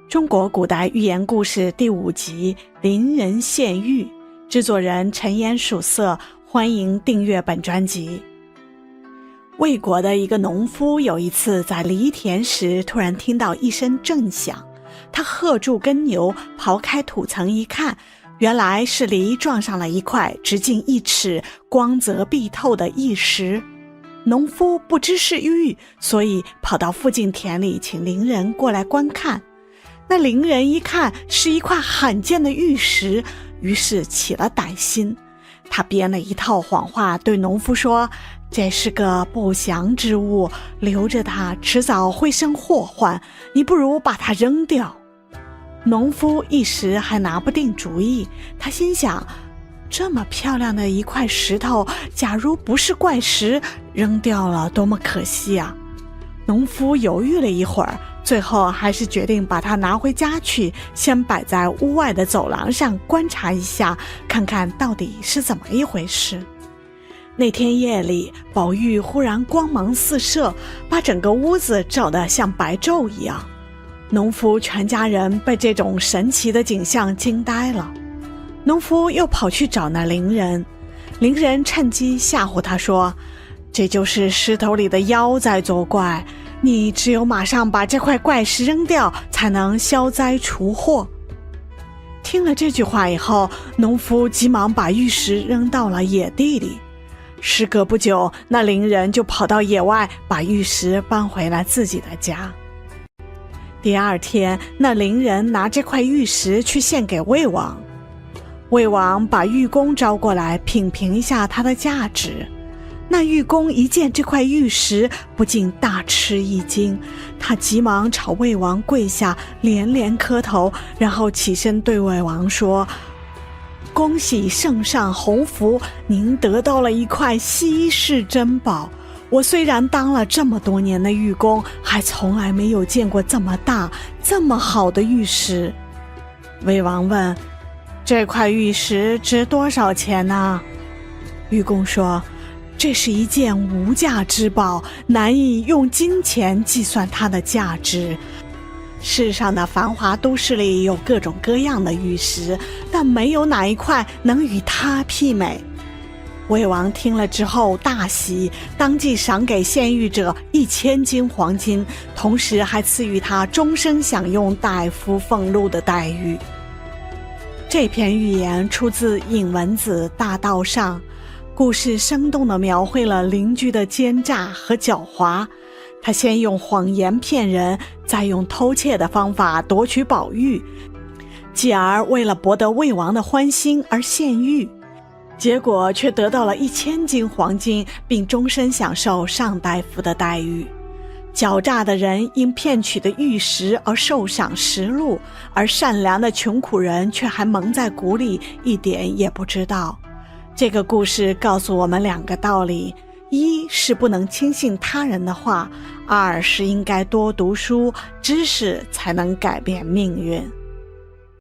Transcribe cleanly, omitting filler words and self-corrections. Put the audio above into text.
中国古代寓言故事第5集《邻人献玉》，制作人陈妍曙色，欢迎订阅本专辑。魏国的一个农夫有一次在犁田时，突然听到一声震响，他喝住耕牛，刨开土层一看，原来是犁撞上了一块直径1尺、光泽碧透的玉石。农夫不知是玉，所以跑到附近田里请邻人过来观看。那邻人一看是一块罕见的玉石，于是起了歹心。他编了一套谎话对农夫说，这是个不祥之物，留着它迟早会生祸患，你不如把它扔掉。农夫一时还拿不定主意，他心想，这么漂亮的一块石头，假如不是怪石，扔掉了多么可惜啊！农夫犹豫了一会儿，最后还是决定把它拿回家去，先摆在屋外的走廊上观察一下，看看到底是怎么一回事。那天夜里，宝玉忽然光芒四射，把整个屋子照得像白昼一样。农夫全家人被这种神奇的景象惊呆了。农夫又跑去找那邻人，邻人趁机吓唬他说，这就是石头里的妖在作怪，你只有马上把这块怪石扔掉，才能消灾除祸。听了这句话以后，农夫急忙把玉石扔到了野地里。时隔不久，那邻人就跑到野外，把玉石搬回了自己的家。第二天，那邻人拿这块玉石去献给魏王。魏王把玉工招过来品评一下它的价值。那玉工一见这块玉石，不禁大吃一惊，他急忙朝魏王跪下，连连磕头，然后起身对魏王说，恭喜圣上洪福，您得到了一块稀世珍宝。我虽然当了这么多年的玉工，还从来没有见过这么大这么好的玉石。魏王问，这块玉石值多少钱呢？玉工说，这是一件无价之宝，难以用金钱计算它的价值。世上的繁华都市里有各种各样的玉石，但没有哪一块能与它媲美。魏王听了之后大喜，当即赏给献玉者1000斤黄金，同时还赐予他终身享用大夫俸禄的待遇。这篇寓言出自《尹文子大道上》，故事生动地描绘了邻居的奸诈和狡猾。他先用谎言骗人，再用偷窃的方法夺取宝玉，继而为了博得魏王的欢心而献玉，结果却得到了1000斤黄金，并终身享受上大夫的待遇。狡诈的人因骗取的玉石而受赏10禄，而善良的穷苦人却还蒙在鼓里，一点也不知道。这个故事告诉我们2个道理：一是不能轻信他人的话，2是应该多读书，知识才能改变命运。